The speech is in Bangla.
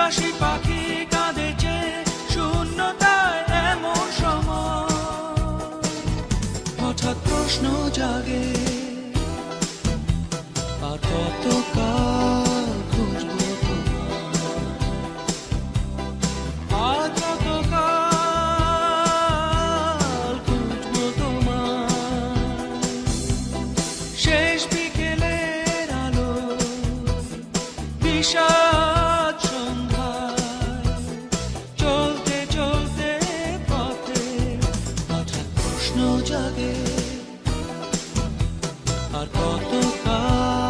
হাসি পাখি কাঁদেছে শূন্যতায় এমন সময় হঠাৎ প্রশ্ন জাগে আর কত কাল খুঁজবো আর কত কাল খুঁজবো তোমায় শেষ বিকেলের আলো বিষাদ সন্ধ্যায় চলতে চলতে পথে হঠাৎ প্রশ্ন জাগে আর কত কাল